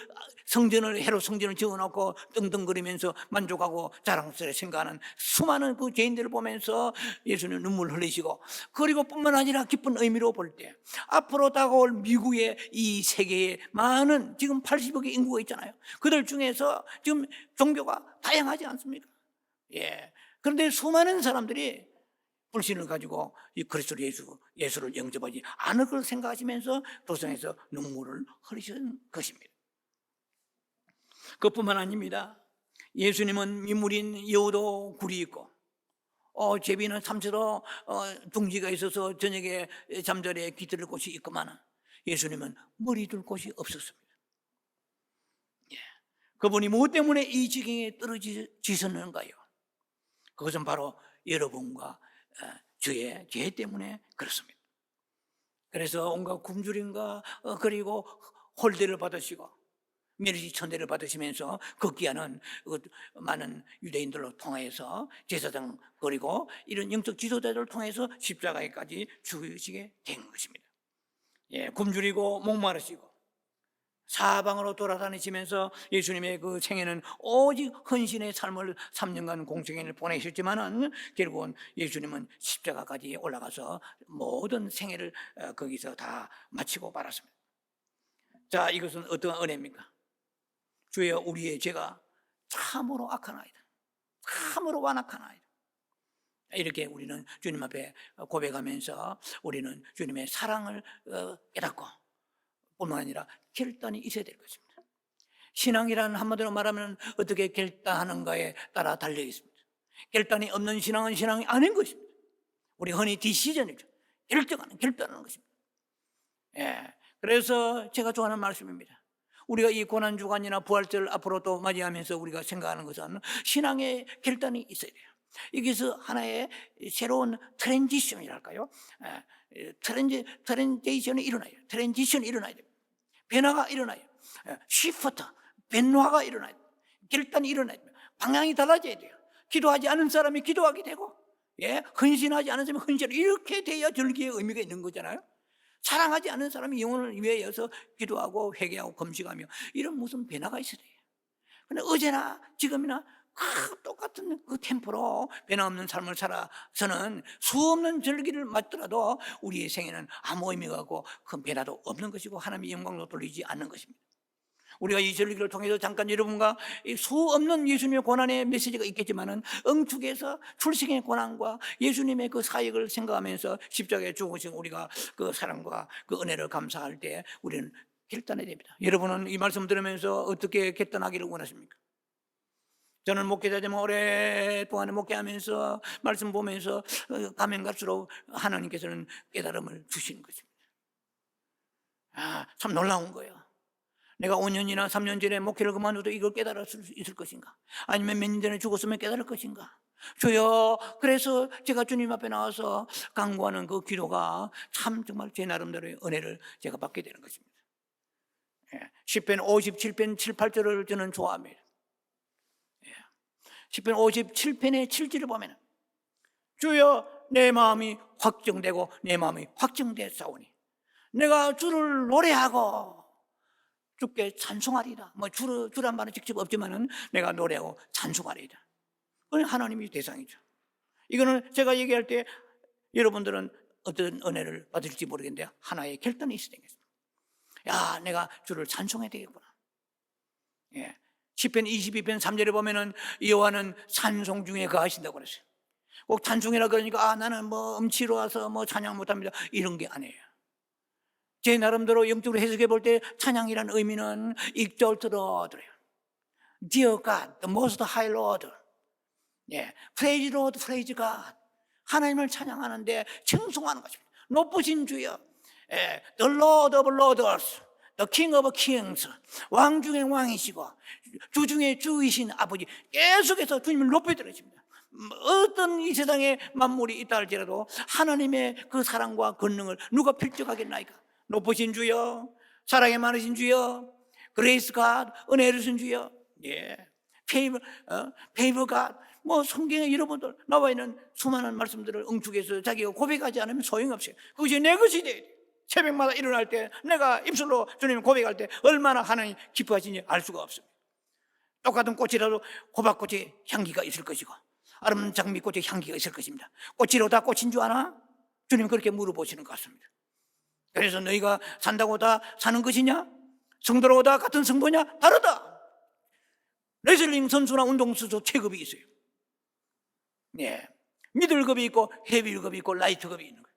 헤롯 성전을 지어놓고 떵떵거리면서 만족하고 자랑스레 생각하는 수많은 그 죄인들을 보면서 예수님 눈물을 흘리시고, 그리고 뿐만 아니라 깊은 의미로 볼 때 앞으로 다가올 미국의 이 세계에 많은 지금 80억의 인구가 있잖아요. 그들 중에서 지금 종교가 다양하지 않습니까? 예. 그런데 수많은 사람들이 불신을 가지고 이 그리스도 예수를 영접하지 않을 걸 생각하시면서 도성에서 눈물을 흘리신 것입니다. 그뿐만 아닙니다. 예수님은 민물인 여우도 굴이 있고, 제비는 참새도 둥지가 있어서 저녁에 잠자리에 깃들 곳이 있구만, 예수님은 머리 둘 곳이 없었습니다. 예. 그분이 무엇 때문에 이 지경에 떨어지셨는가요? 그것은 바로 여러분과 주의 죄 때문에 그렇습니다. 그래서 온갖 굶주림과 그리고 홀대를 받으시고 멸시 천대를 받으시면서 극기하는 많은 유대인들로 통해서 제사장 그리고 이런 영적 지도자들을 통해서 십자가에까지 죽으시게 된 것입니다. 예, 굶주리고 목마르시고 사방으로 돌아다니시면서 예수님의 그 생애는 오직 헌신의 삶을 3년간 공생애를 보내셨지만은 결국은 예수님은 십자가까지 올라가서 모든 생애를 거기서 다 마치고 말았습니다. 자, 이것은 어떤 은혜입니까? 주여, 우리의 죄가 참으로 악한 아이다, 참으로 완악한 아이다, 이렇게 우리는 주님 앞에 고백하면서 우리는 주님의 사랑을 깨닫고 뿐만 아니라 결단이 있어야 될 것입니다. 신앙이라는 한마디로 말하면 어떻게 결단하는가에 따라 달려 있습니다. 결단이 없는 신앙은 신앙이 아닌 것입니다. 우리 흔히 디시전이죠. 결단하는 것입니다. 예, 그래서 제가 좋아하는 말씀입니다. 우리가 이 고난주간이나 부활절 앞으로 또 맞이하면서 우리가 생각하는 것은 신앙의 결단이 있어야 돼요. 여기서 하나의 새로운 트랜지션이랄까요? 트랜지션이 일어나요. 트랜지션이 일어나야 됩니다. 변화가 일어나요. 시프트, 변화가 일어나요. 결단이 일어나야 됩니다. 방향이 달라져야 돼요. 기도하지 않은 사람이 기도하게 되고, 헌신하지 않은 사람이 헌신하고, 이렇게 돼야 절기의 의미가 있는 거잖아요. 사랑하지 않는 사람이 영혼을 위해서 기도하고 회개하고 금식하며 이런 무슨 변화가 있어야 돼요. 그런데 어제나 지금이나 똑같은 그 템포로 변화없는 삶을 살아서는 수없는 절기를 맞더라도 우리의 생애는 아무 의미가 없고 큰 변화도 없는 것이고 하나님의 영광도 돌리지 않는 것입니다. 우리가 이 절기를 통해서 잠깐 여러분과 수없는 예수님의 고난의 메시지가 있겠지만은 응축해서 출생의 고난과 예수님의 그 사역을 생각하면서 십자가에 죽으신 우리가 그 사랑과 그 은혜를 감사할 때 우리는 결단해야 됩니다. 여러분은 이 말씀 들으면서 어떻게 결단하기를 원하십니까? 저는 목회자 되면 오랫동안 목회하면서 말씀 보면서 가면 갈수록 하나님께서는 깨달음을 주시는 것입니다. 참 놀라운 거예요. 내가 5년이나 3년 전에 목회를 그만둬도 이걸 깨달을 수 있을 것인가? 아니면 몇 년 전에 죽었으면 깨달을 것인가? 주여, 그래서 제가 주님 앞에 나와서 간구하는 그 기도가 참 정말 제 나름대로의 은혜를 제가 받게 되는 것입니다. 시편 57편 7, 8절을 저는 좋아합니다. 시편 57편의 7절을 보면 주여, 내 마음이 확정되고 내 마음이 확정되사오니 내가 주를 노래하고 주께 찬송하리다. 주란 말은 직접 없지만은 내가 노래하고 찬송하리다. 그건 하나님이 대상이죠. 이거는 제가 얘기할 때 여러분들은 어떤 은혜를 받을지 모르겠는데 하나의 결단이 있어야 되겠습니다. 야, 내가 주를 찬송해야 되겠구나. 예. 시편 22편 3절에 보면은 여호와는 찬송 중에 거하신다고 그랬어요. 꼭 찬송이라 그러니까 나는 음치로 와서 찬양 못합니다, 이런 게 아니에요. 제 나름대로 영적으로 해석해 볼 때 찬양이라는 의미는 익절트로드래요. Dear God, the most high Lord. Praise Lord, praise God. 하나님을 찬양하는데称颂하는 것입니다. 높으신 주여, The Lord of Lords, The King of Kings, 왕 중의 왕이시고 주 중의 주이신 아버지, 계속해서 주님을 높여드리십니다. 어떤 이 세상에 만물이 있다 할지라도 하나님의 그 사랑과 권능을 누가 필적하겠나이까? 높으신 주여, 사랑이 많으신 주여, 그레이스 갓, 은혜를 주신 주여, 예, 페이버 갓. 뭐 성경에 여러분들 나와 있는 수많은 말씀들을 응축해서 자기가 고백하지 않으면 소용이 없어요. 그것이 내 것이 돼야 돼. 새벽마다 일어날 때 내가 입술로 주님 고백할 때 얼마나 하나님 기뻐하시는지 알 수가 없습니다. 똑같은 꽃이라도 호박꽃의 향기가 있을 것이고 아름 장미꽃의 향기가 있을 것입니다. 꽃이로 다 꽃인 줄 아나? 주님 그렇게 물어보시는 것 같습니다. 그래서 너희가 산다고 다 사는 것이냐? 성도라고 다 같은 성도냐? 다르다. 레슬링 선수나 운동선수 체급이 있어요. 예, 미들급이 있고 헤비급이 있고 라이트급이 있는 거예요.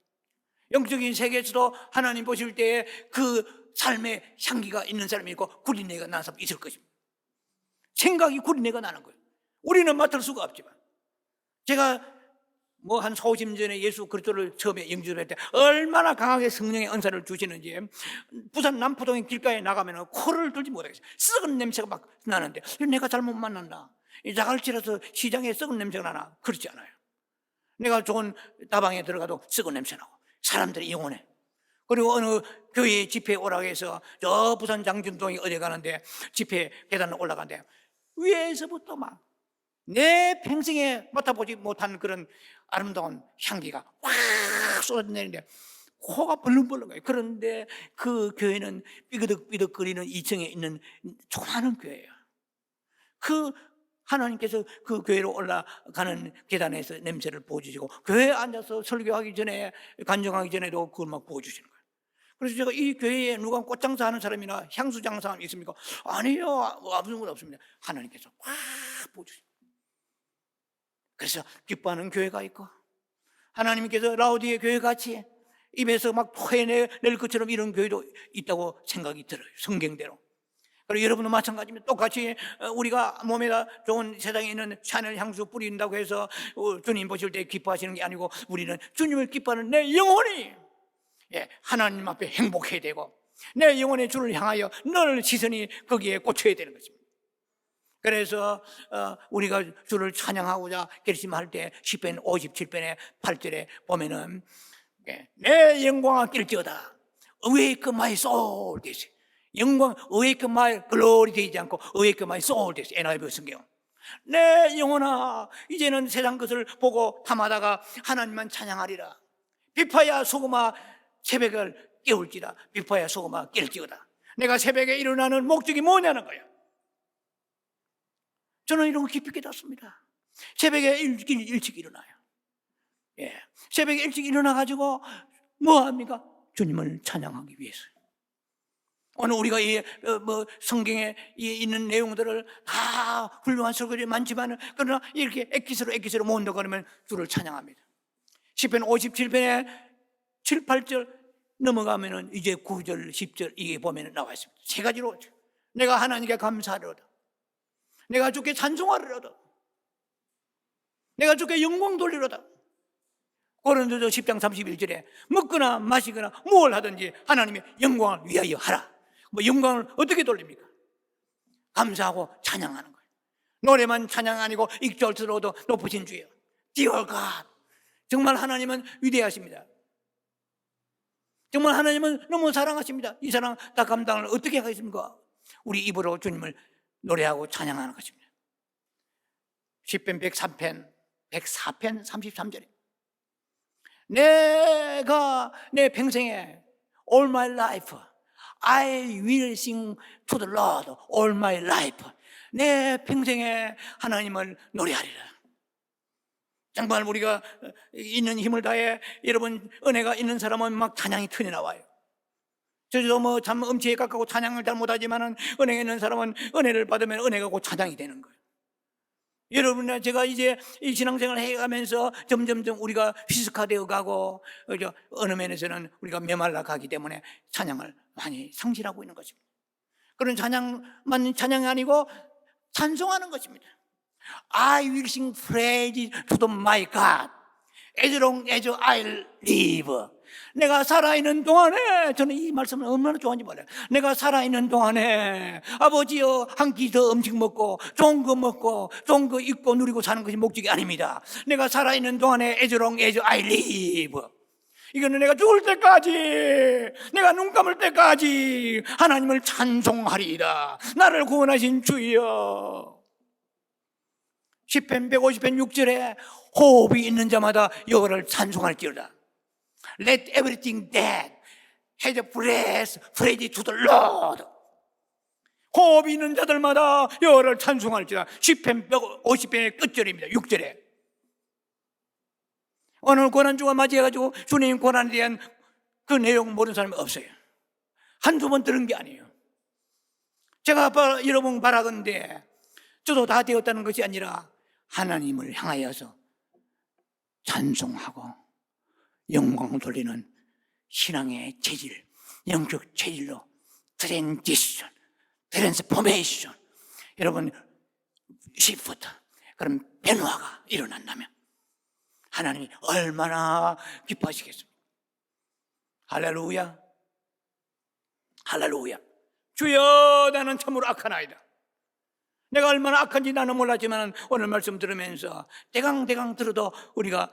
영적인 세계에서도 하나님 보실 때에 그 삶의 향기가 있는 사람이 있고 구린내가 나는 사람이 있을 것입니다. 생각이 구린내가 나는 거예요. 우리는 맡을 수가 없지만, 제가 뭐 한 40년 전에 예수 그리스도를 처음에 영접할 때 얼마나 강하게 성령의 은사를 주시는지, 부산 남포동의 길가에 나가면 코를 들지 못하겠어요. 썩은 냄새가 막 나는데 내가 잘못 만났나? 자갈치라서 시장에 썩은 냄새가 나나? 그렇지 않아요. 내가 좋은 다방에 들어가도 썩은 냄새 나고 사람들이 영원해. 그리고 어느 교회 집회에 오라고 해서 저 부산 장진동에 어디 가는데 집회 계단을 올라가는데 위에서부터 막 내 평생에 맡아보지 못한 그런 아름다운 향기가 확 쏟아내는데 코가 벌렁벌렁 가요. 그런데 그 교회는 삐그덕삐그덕거리는 2층에 있는 조그마한 교회예요. 그 하나님께서 그 교회로 올라가는 계단에서 냄새를 부어주시고 교회에 앉아서 설교하기 전에 간증하기 전에도 그걸 막 부어주시는 거예요. 그래서 제가 이 교회에 누가 꽃장사 하는 사람이나 향수 장사하는 있습니까? 아니요, 아무 건 없습니다. 하나님께서 확 부어주십니다. 그래서 기뻐하는 교회가 있고, 하나님께서 라우디의 교회 같이 입에서 막 토해낼 것처럼 이런 교회도 있다고 생각이 들어요. 성경대로. 그리고 여러분도 마찬가지입니다. 똑같이 우리가 몸에다 좋은 세상에 있는 샤넬 향수 뿌린다고 해서 주님 보실 때 기뻐하시는 게 아니고, 우리는 주님을 기뻐하는 내 영혼이 하나님 앞에 행복해야 되고, 내 영혼의 주를 향하여 늘 시선이 거기에 꽂혀야 되는 것입니다. 그래서 우리가 주를 찬양하고자 결심할 때 시편 57편의 8절에 보면은 내 영광아 낄지어다 Awake my soul 돼 있어요. 영광 Awake my glory 되지 않고 Awake my soul 돼 있어요. NIV 성경. 내 영혼아 이제는 세상 것을 보고 탐하다가 하나님만 찬양하리라. 비파야 소금아 새벽을 깨울지라. 비파야 소금아 깰지어다. 내가 새벽에 일어나는 목적이 뭐냐는 거야. 저는 이런 거 깊이 깨닫습니다. 새벽에 일찍 일어나요. 예, 새벽에 일찍 일어나가지고 뭐 합니까? 주님을 찬양하기 위해서요. 오늘 우리가 성경에 있는 내용들을 다 훌륭한 설교들이 많지만, 그러나 이렇게 엑기스로 모은다고 하면 주를 찬양합니다. 시편 57편에 7, 8절 넘어가면은 이제 9절, 10절 이게 보면 나와 있습니다. 세 가지로 내가 하나님께 감사하리로다. 내가 주께 찬송하리로다. 내가 주께 영광 돌리로다. 고린도서 10장 31절에 먹거나 마시거나 무엇을 하든지 하나님의 영광을 위하여 하라. 뭐 영광을 어떻게 돌립니까? 감사하고 찬양하는 거예요. 노래만 찬양 아니고 익절스러워도 높으신 주여, Dear God. 정말 하나님은 위대하십니다. 정말 하나님은 너무 사랑하십니다. 이 사랑 다 감당을 어떻게 하겠습니까? 우리 입으로 주님을 노래하고 찬양하는 것입니다. 시편 104편 33절에 내가 내 평생에 all my life I will sing to the Lord all my life. 내 평생에 하나님을 노래하리라. 정말 우리가 있는 힘을 다해, 여러분 은혜가 있는 사람은 막 찬양이 터져나와요. 저도 뭐 참 음치에 가깝고 찬양을 잘 못하지만은 은혜가 있는 사람은 은혜를 받으면 은혜가 곧 찬양이 되는 거예요. 여러분이나 제가 이제 이 신앙생활을 해가면서 점점점 우리가 휘스카되어 가고, 어느 면에서는 우리가 메말라 가기 때문에 찬양을 많이 상실하고 있는 것입니다. 그런 찬양만 찬양이 아니고 찬송하는 것입니다. I will sing praise to my God. As long as I live. 내가 살아있는 동안에, 저는 이 말씀을 얼마나 좋아하는지 몰라요. 내가 살아있는 동안에 아버지여 한 끼 더 음식 먹고 좋은 거 먹고 좋은 거 입고 누리고 사는 것이 목적이 아닙니다. 내가 살아있는 동안에 as long as I live. 이거는 내가 죽을 때까지, 내가 눈 감을 때까지 하나님을 찬송하리이다. 나를 구원하신 주여. 시편 150편 6절에 호흡이 있는 자마다 여호와를 찬송할지어다. Let everything that has breath praise to the Lord. 호흡이 있는 자들마다 여호와를 찬송할지어다. 시편 150편의 끝절입니다. 6절에. 오늘 고난주가 맞이해가지고 주님 고난에 대한 그 내용 모르는 사람이 없어요. 한두 번 들은 게 아니에요. 제가 여러분 바라건대 저도 다 되었다는 것이 아니라 하나님을 향하여서 찬송하고 영광을 돌리는 신앙의 체질, 영적 체질로 트랜지션, 트랜스포메이션, 여러분 시프트, 그런 변화가 일어난다면 하나님이 얼마나 기뻐하시겠습니까? 할렐루야, 할렐루야. 주여, 나는 참으로 악하나이다. 내가 얼마나 악한지 나는 몰랐지만 오늘 말씀 들으면서 대강 들어도 우리가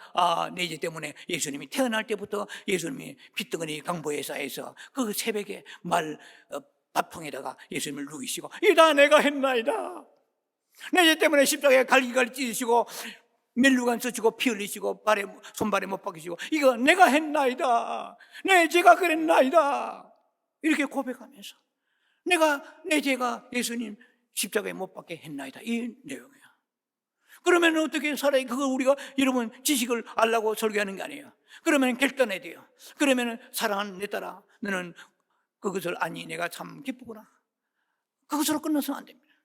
내 죄 때문에 예수님이 태어날 때부터 예수님이 핏덩어리 강보회사에서 그 새벽에 밥통에다가 예수님을 누이시고 이다 내가 했나이다. 내 죄 때문에 십자가에 갈기갈기 찢으시고 멜루간 쓰시고 피 흘리시고 손발에 못 박히시고 이거 내가 했나이다. 내 죄가 그랬나이다. 이렇게 고백하면서 내 죄가 예수님 십자가에 못 박게 했나이다. 이 내용이야. 그러면 어떻게 살아야, 그거 우리가 여러분 지식을 알라고 설교하는 게 아니에요. 그러면 결단해야 돼요. 그러면 사랑하는 내 딸아, 너는 그것을 아니 내가 참 기쁘구나. 그것으로 끝나서는 안 됩니다.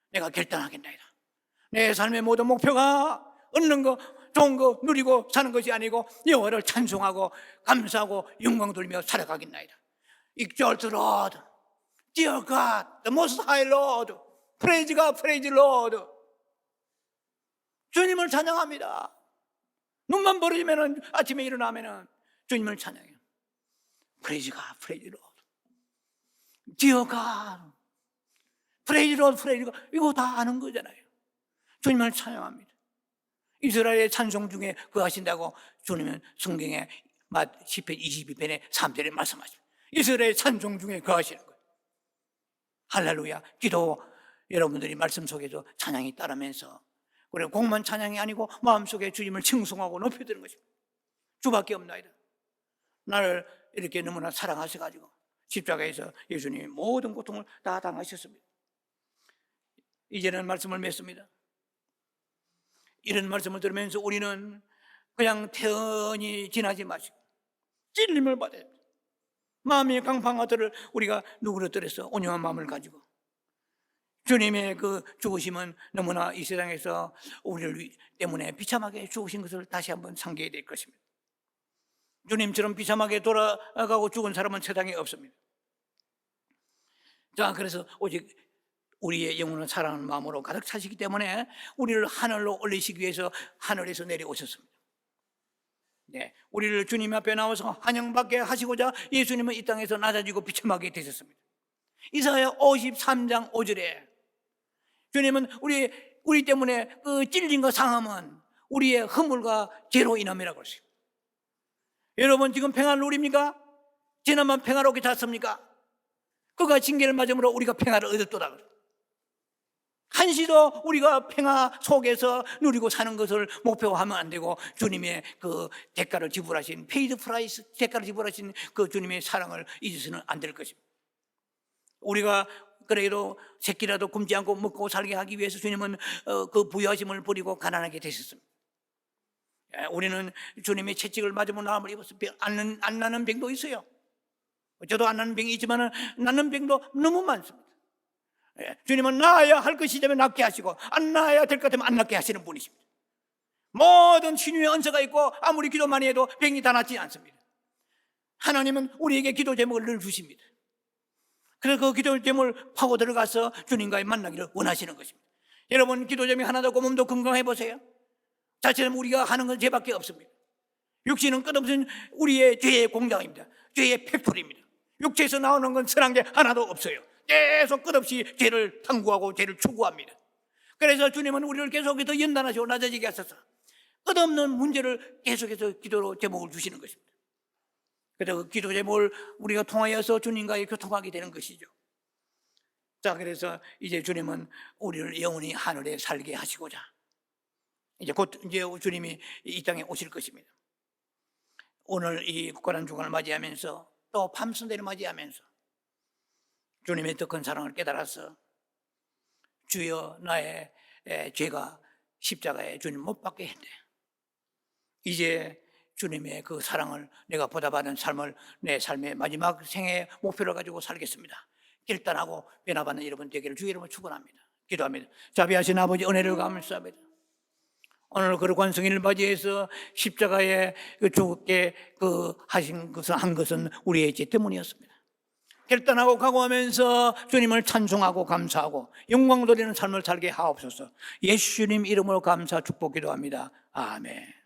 내가 결단하겠나이다. 내 삶의 모든 목표가 얻는 거, 좋은 거 누리고 사는 것이 아니고 여호와를 찬송하고 감사하고 영광 돌리며 살아가겠나이다. Exalt the Lord, dear God, the Most High Lord. Praise God, praise Lord. 주님을 찬양합니다. 눈만 벌어지면 아침에 일어나면 주님을 찬양해요. Praise God, praise Lord. Dear God, praise Lord, praise God. 이거 다 아는 거잖아요. 주님을 찬양합니다. 이스라엘의 찬송 중에 그거 하신다고 주님은 성경에 시편 22편에 3절에 말씀하십니다. 이스라엘의 찬송 중에 그거 하시는 거예요. 할렐루야. 기도 여러분들이 말씀 속에서 찬양이 따르면서 그리고 공만 찬양이 아니고 마음속에 주님을 칭송하고 높여드리는 것입니다. 주밖에 없나이다. 나를 이렇게 너무나 사랑하셔가지고 십자가에서 예수님이 모든 고통을 다 당하셨습니다. 이제는 말씀을 맺습니다. 이런 말씀을 들으면서 우리는 그냥 태연히 지나지 마시고 찔림을 받아야 됩니다. 마음이 강팍하들을 우리가 누그러뜨려서 온유한 마음을 가지고 주님의 그 죽으심은 너무나 이 세상에서 우리를 때문에 비참하게 죽으신 것을 다시 한번 상기해야 될 것입니다. 주님처럼 비참하게 돌아가고 죽은 사람은 세상에 없습니다. 자, 그래서 오직 우리의 영혼을 사랑하는 마음으로 가득 차시기 때문에 우리를 하늘로 올리시기 위해서 하늘에서 내려오셨습니다. 네, 우리를 주님 앞에 나와서 환영받게 하시고자 예수님은 이 땅에서 낮아지고 비참하게 되셨습니다. 이사야 53장 5절에 주님은 우리 때문에 그 찔림과 상함은 우리의 허물과 죄로 인함이라고 하십니다. 여러분 지금 평안을 누립니까? 지난번 평화롭게 잤습니까? 그가 징계를 맞음으로 우리가 평화를 얻었도다. 한시도 우리가 평화 속에서 누리고 사는 것을 목표하면 안 되고 주님의 그 대가를 지불하신 페이드 프라이스 대가를 지불하신 그 주님의 사랑을 잊어서는 안 될 것입니다. 우리가 그래도 새끼라도 굶지 않고 먹고 살게 하기 위해서 주님은 그 부여하심을 버리고 가난하게 되셨습니다. 우리는 주님의 채찍을 맞으면 나음을 입어서 안 나는 병도 있어요. 저도 안 나는 병이 있지만 나는 병도 너무 많습니다. 주님은 나아야 할 것이 되면 낫게 하시고 안 나아야 될 것 같으면 안 낫게 하시는 분이십니다. 모든 신유의 은사가 있고 아무리 기도 많이 해도 병이 다 낫지 않습니다. 하나님은 우리에게 기도 제목을 늘 주십니다. 그래서 그 기도 제목을 파고 들어가서 주님과의 만나기를 원하시는 것입니다. 여러분 기도 제목이 하나도 없고 몸도 건강해 보세요. 자체는 우리가 하는 건 죄밖에 없습니다. 육신은 끝없는 우리의 죄의 공장입니다. 죄의 팩토리입니다. 육체에서 나오는 건 선한 게 하나도 없어요. 계속 끝없이 죄를 탐구하고 죄를 추구합니다. 그래서 주님은 우리를 계속해서 연단하시고 낮아지게 하셔서 끝없는 문제를 계속해서 기도로 제목을 주시는 것입니다. 그래서 그 기도 제목을 우리가 통하여서 주님과의 교통하게 되는 것이죠. 자, 그래서 이제 주님은 우리를 영원히 하늘에 살게 하시고자 이제 곧 이제 주님이 이 땅에 오실 것입니다. 오늘 이 국가란 주간을 맞이하면서 또 밤순대를 맞이하면서 주님의 더 큰 사랑을 깨달아서 주여 나의 죄가 십자가에 주님 못 박게 했네. 이제 주님의 그 사랑을 내가 보답하는 삶을 내 삶의 마지막 생의 목표를 가지고 살겠습니다. 결단하고 변화받는 여러분 되기를 주의 이름으로 축원합니다. 기도합니다. 자비하신 아버지 은혜를 감사합니다. 오늘 거룩한 성인을 맞이해서 십자가에 주께 하신 것은 한 것은 우리의 죄 때문이었습니다. 결단하고 각오하면서 주님을 찬송하고 감사하고 영광 돌리는 삶을 살게 하옵소서. 예수님 이름으로 감사 축복 기도합니다. 아멘.